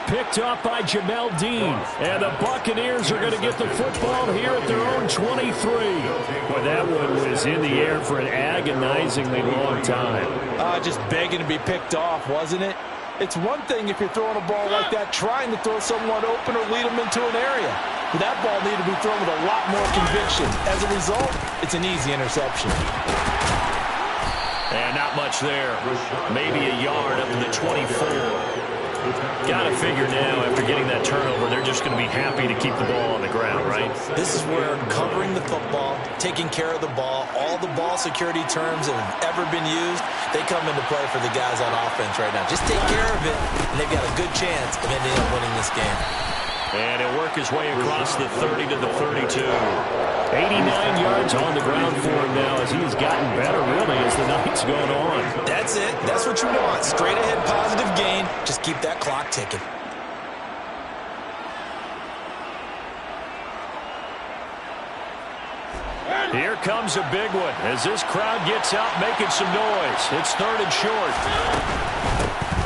Picked up by Jamel Dean. And the Buccaneers are going to get the football here at their own 23. Boy, that one was in the air for an agonizingly long time. Just begging to be picked off, wasn't it? It's one thing if you're throwing a ball like that, trying to throw someone open or lead them into an area. But that ball needed to be thrown with a lot more conviction. As a result, it's an easy interception. And not much there. Maybe a yard up to the 24. Got to figure now, after getting that turnover, they're just going to be happy to keep the ball on the ground, right? This is where covering the football, taking care of the ball, all the ball security terms that have ever been used, they come into play for the guys on offense right now. Just take care of it, and they've got a good chance of ending up winning this game. And he'll work his way across the 30 to the 32. 89 yards on the ground for him now as he's gotten better, really, as the night's going on. That's it. That's what you want. Straight ahead positive gain. Just keep that clock ticking. Here comes a big one as this crowd gets out making some noise. It's third and short.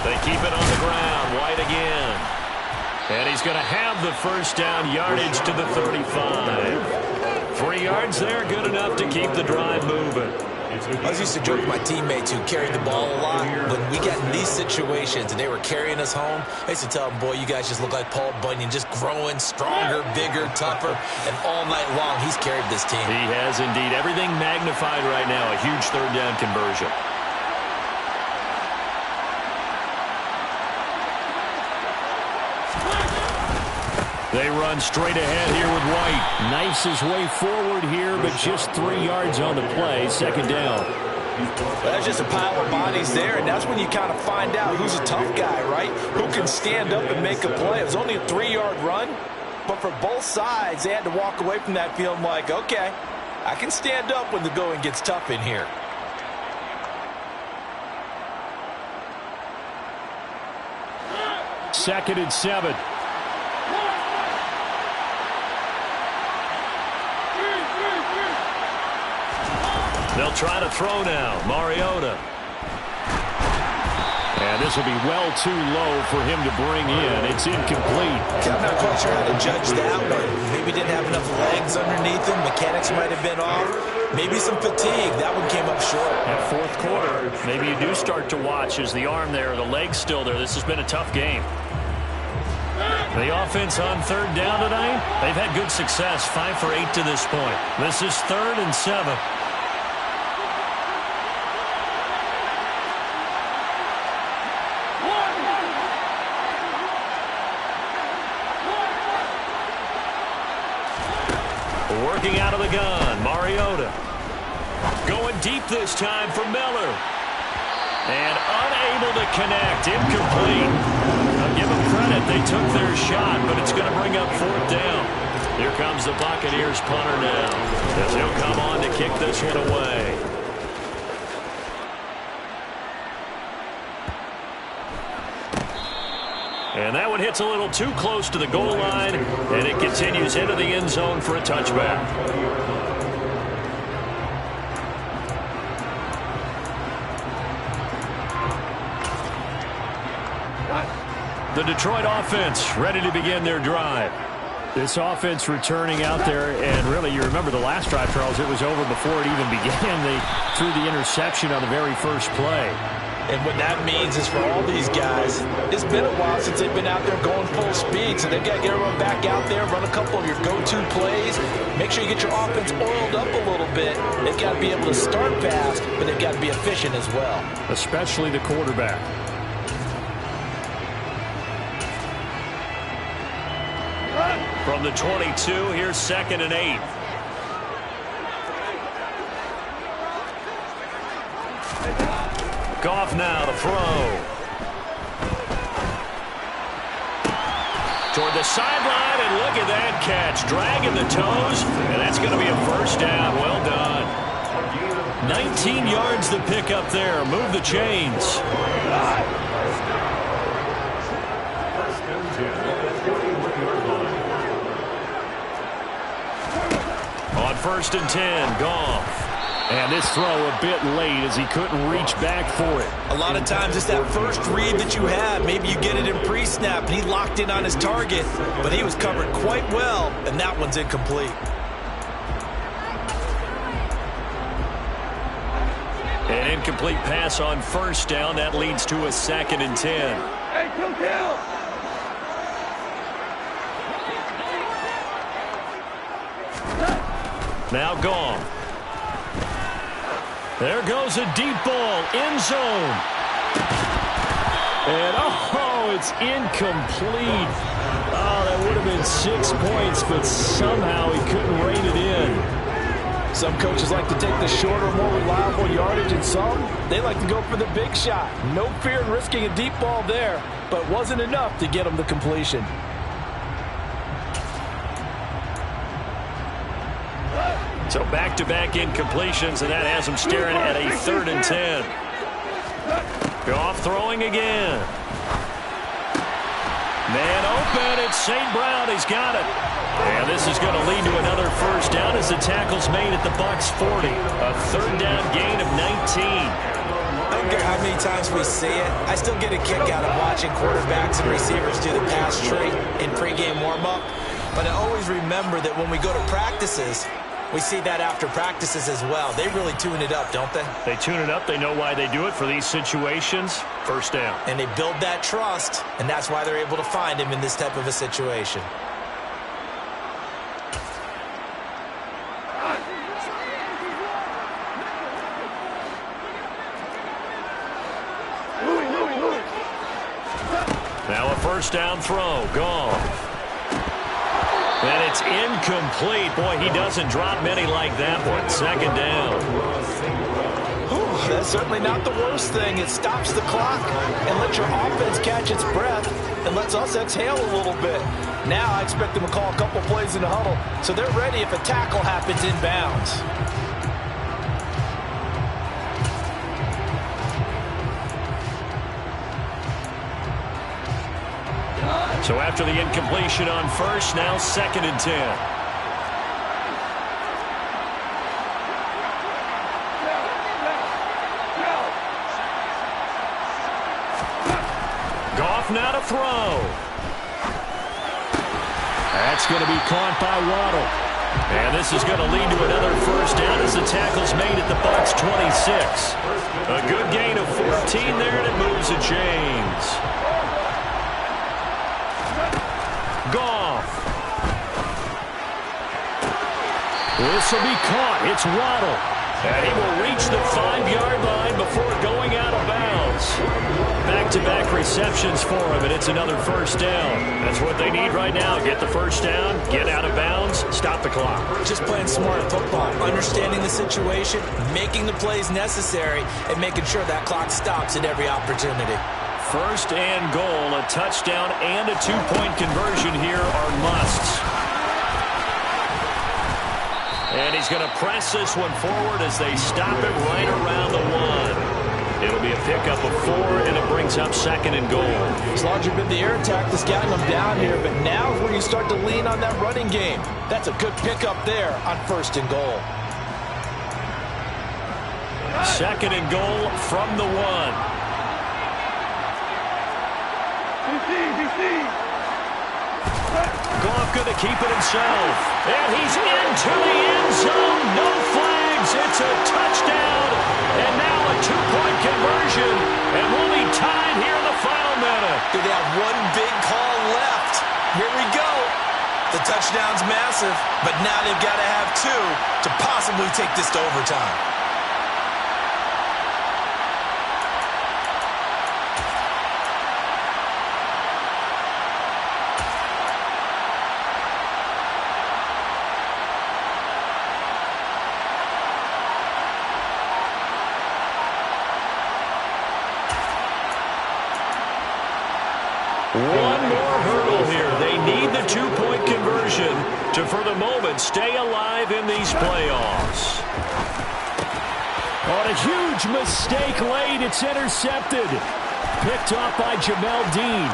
They keep it on the ground. White again. And he's going to have the first down, yardage to the 35. 3 yards there, good enough to keep the drive moving. I used to joke with my teammates who carried the ball a lot. When we got in these situations and they were carrying us home, I used to tell them, boy, you guys just look like Paul Bunyan, just growing stronger, bigger, tougher, and all night long he's carried this team. He has indeed. Everything magnified right now, a huge third down conversion. They run straight ahead here with White. Knifes his way forward here, but just 3 yards on the play. Second down. Well, that's just a pile of bodies there, and that's when you kind of find out who's a tough guy, right? Who can stand up and make a play. It was only a 3-yard run, but for both sides, they had to walk away from that feeling like, okay, I can stand up when the going gets tough in here. Second and 7. They'll try to throw now. Mariota. And this will be well too low for him to bring in. It's incomplete. I'm not quite sure how to judge that one. Maybe didn't have enough legs underneath him. Mechanics might have been off. Maybe some fatigue. That one came up short. At fourth quarter, maybe you do start to watch. Is the arm there, the leg's still there? This has been a tough game. The offense on third down tonight, they've had good success. 5 for 8 to this point. This is 3rd and 7. Working out of the gun, Mariota. Going deep this time for Miller. And unable to connect, incomplete. I'll give them credit, they took their shot, but it's going to bring up 4th down. Here comes the Buccaneers punter now, as he'll come on to kick this one away. And that one hits a little too close to the goal line, and it continues into the end zone for a touchback. The Detroit offense ready to begin their drive. This offense returning out there, and really, you remember the last drive, Charles, it was over before it even began. They threw the interception on the very first play. And what that means is for all these guys, it's been a while since they've been out there going full speed, so they've got to get everyone back out there, run a couple of your go-to plays, make sure you get your offense oiled up a little bit. They've got to be able to start fast, but they've got to be efficient as well. Especially the quarterback. From the 22, here's 2nd and 8. Goff now to throw. Toward the sideline, and look at that catch. Dragging the toes, and that's going to be a 1st down. Well done. 19 yards to pick up there. Move the chains. On 1st and 10, Goff. And this throw a bit late as he couldn't reach back for it. A lot of times it's that first read that you have. Maybe you get it in pre-snap, and he locked in on his target, but he was covered quite well, and that one's incomplete. An incomplete pass on 1st down. That leads to a 2nd and 10. Hey, kill. Now gone. There goes a deep ball, end zone. And, oh, it's incomplete. Oh, that would have been 6 points, but somehow he couldn't rein it in. Some coaches like to take the shorter, more reliable yardage, and some, they like to go for the big shot. No fear in risking a deep ball there, but wasn't enough to get them the completion. So back-to-back incompletions, and that has him staring at a 3rd and 10. Goff throwing again. Man open, it's St. Brown. He's got it. And this is going to lead to another 1st down as the tackle's made at the Bucs 40. A 3rd down gain of 19. I don't care how many times we see it. I still get a kick out of watching quarterbacks and receivers do the pass tree in pregame warm-up. But I always remember that when we go to practices, we see that after practices as well. They really tune it up, don't they? They tune it up. They know why they do it for these situations. 1st down. And they build that trust, and that's why they're able to find him in this type of a situation. Now a 1st down throw. Goff. And it's incomplete. Boy, he doesn't drop many like that one. 2nd down. That's certainly not the worst thing. It stops the clock and lets your offense catch its breath and lets us exhale a little bit. Now I expect them to call a couple plays in the huddle so they're ready if a tackle happens inbounds. So after the incompletion on 1st, now 2nd and 10. Goff now to throw. That's going to be caught by Waddle. And this is going to lead to another first down as the tackle's made at the Bucs 26. A good gain of 14 there, and it moves the chains. Goff. This will be caught. It's Waddle. And he will reach the 5-yard line before going out of bounds. Back-to-back receptions for him, and it's another first down. That's what they need right now. Get the first down, get out of bounds, stop the clock. Just playing smart football, understanding the situation, making the plays necessary, and making sure that clock stops at every opportunity. First and goal, a touchdown and a 2-point conversion here are musts. And he's going to press this one forward as they stop it right around the 1. It'll be a pickup of 4, and it brings up second and goal. It's largely been the air attack that's gotten them down here, but now is where you start to lean on that running game. That's a good pickup there on first and goal. Second and goal from the 1. Goff going to keep it himself. And he's into the end zone. No flags. It's a touchdown. And now a 2-point conversion. And we'll be tied here in the final minute. They have one big call left. Here we go. The touchdown's massive, but now they've got to have 2 to possibly take this to overtime. One more hurdle here. They need the 2-point conversion to, for the moment, stay alive in these playoffs. On a huge mistake late, it's intercepted. Picked off by Jamel Dean.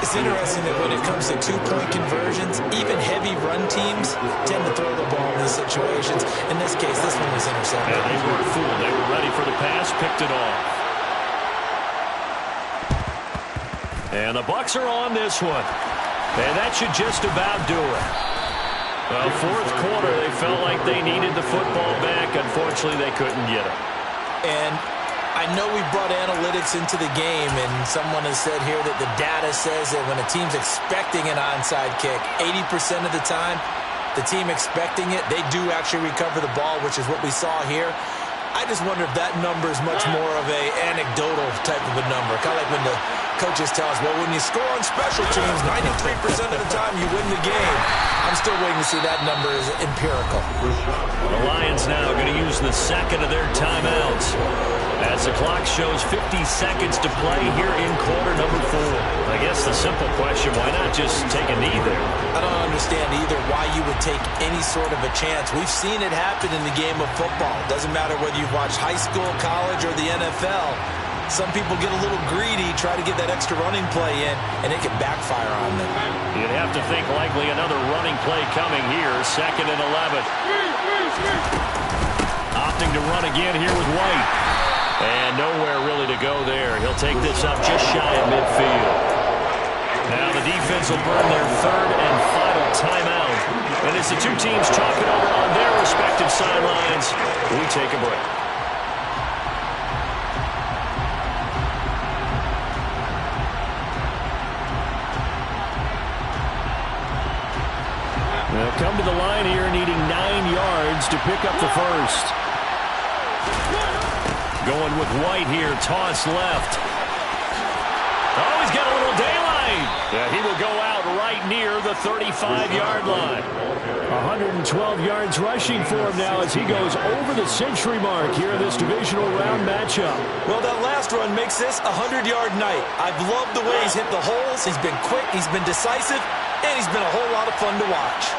It's interesting that when it comes to 2-point conversions, even heavy run teams tend to throw the ball in these situations. In this case, this one was intercepted. And they weren't fooled. They were ready for the pass, picked it off. And the Bucs are on this one. And that should just about do it. Well, fourth quarter, they felt like they needed the football back. Unfortunately, they couldn't get it. And I know we brought analytics into the game, and someone has said here that the data says that when a team's expecting an onside kick, 80% of the time, the team expecting it, they do actually recover the ball, which is what we saw here. I just wonder if that number is much more of a anecdotal type of a number. Kind of like when the coaches tell us, well, when you score on special teams, 93% of the time you win the game. I'm still waiting to see that number is empirical. The Lions now going to use the second of their timeouts as the clock shows 50 seconds to play here in quarter number 4. I guess the simple question, why not just take a knee there? I don't understand either why you would take any sort of a chance. We've seen it happen in the game of football. It doesn't matter whether you've watched high school, college, or the NFL. Some people get a little greedy, try to get that extra running play in, and it can backfire on them. You'd have to think likely another running play coming here, second and 11. Opting to run again here with White. And nowhere really to go there. He'll take this up just shy of midfield. Now the defense will burn their third and final timeout. And as the two teams talk it over on their respective sidelines, we take a break. They'll come to the line here needing 9 yards to pick up the first. Going with White here, toss left. Oh, he's got a little daylight. Yeah, he will go out right near the 35-yard line. 112 yards rushing for him now as he goes over the century mark here in this divisional round matchup. Well, that last run makes this a 100-yard night. I've loved the way he's hit the holes. He's been quick, he's been decisive, and he's been a whole lot of fun to watch.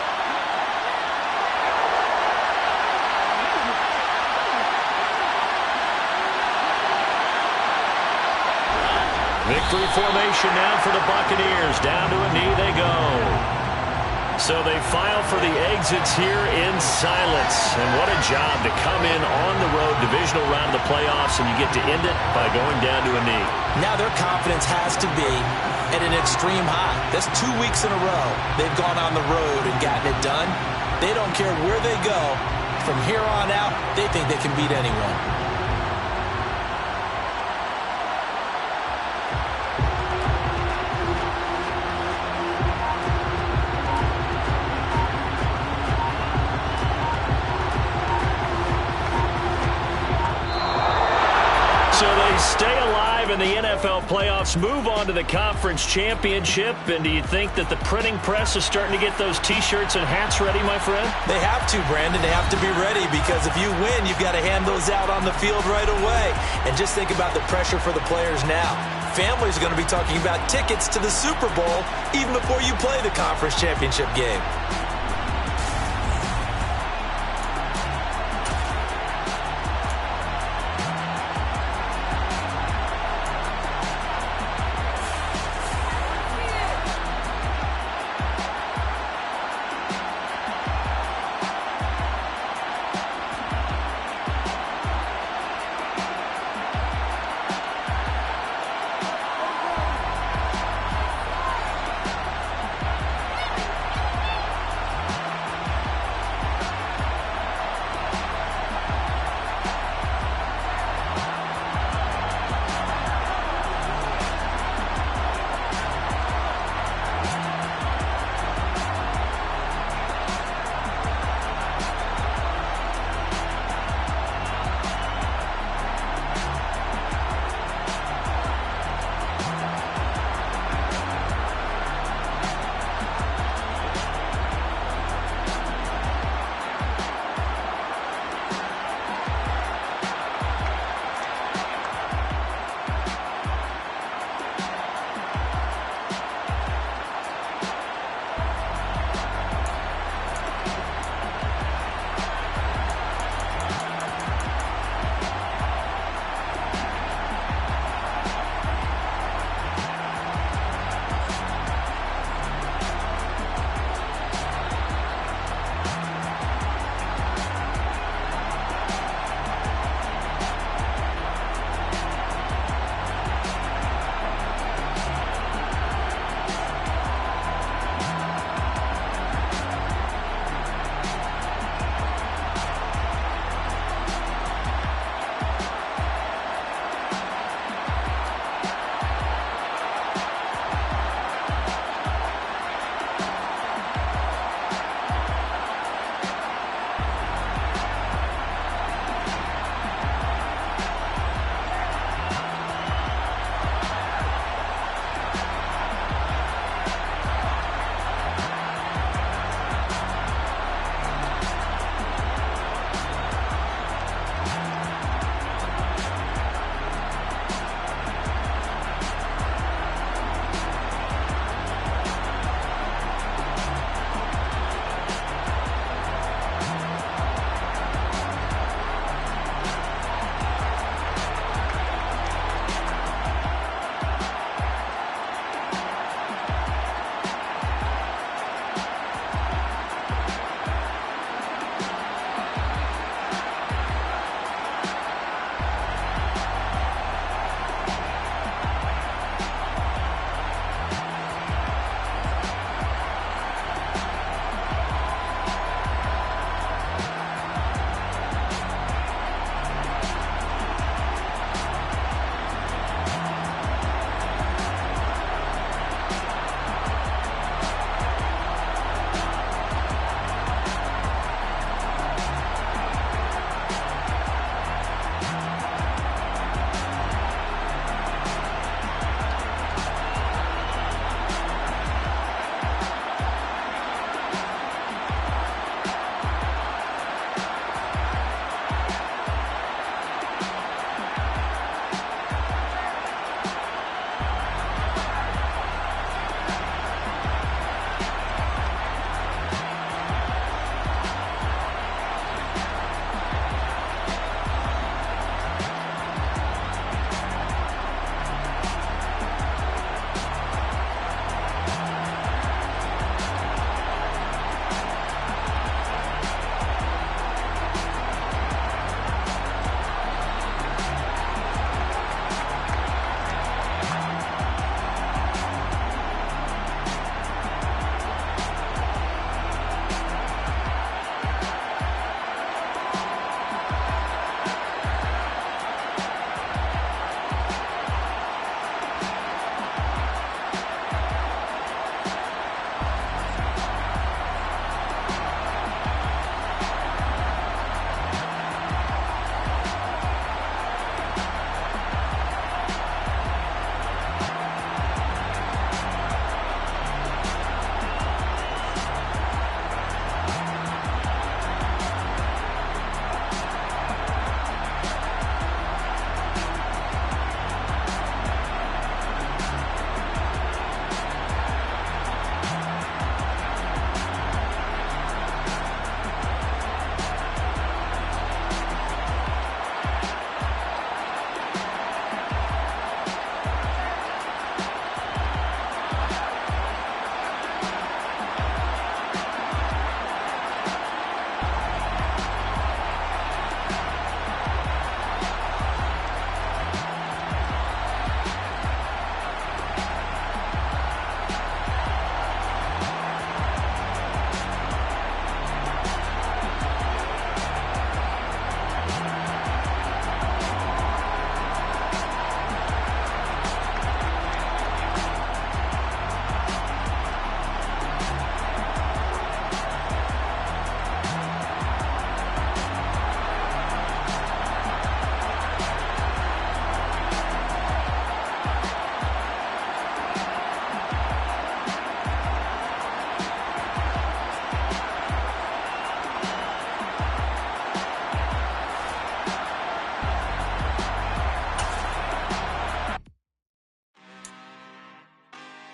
Victory formation now for the Buccaneers. Down to a knee they go. So they file for the exits here in silence. And what a job to come in on the road, divisional round of the playoffs, and you get to end it by going down to a knee. Now their confidence has to be at an extreme high. That's 2 weeks in a row they've gone on the road and gotten it done. They don't care where they go. From here on out, they think they can beat anyone. So they stay alive in the NFL playoffs, move on to the conference championship. And do you think that the printing press is starting to get those T-shirts and hats ready, my friend? They have to, Brandon. They have to be ready because if you win, you've got to hand those out on the field right away. And just think about the pressure for the players now. Families are going to be talking about tickets to the Super Bowl even before you play the conference championship game.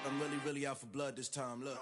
I'm really out for blood this time, look.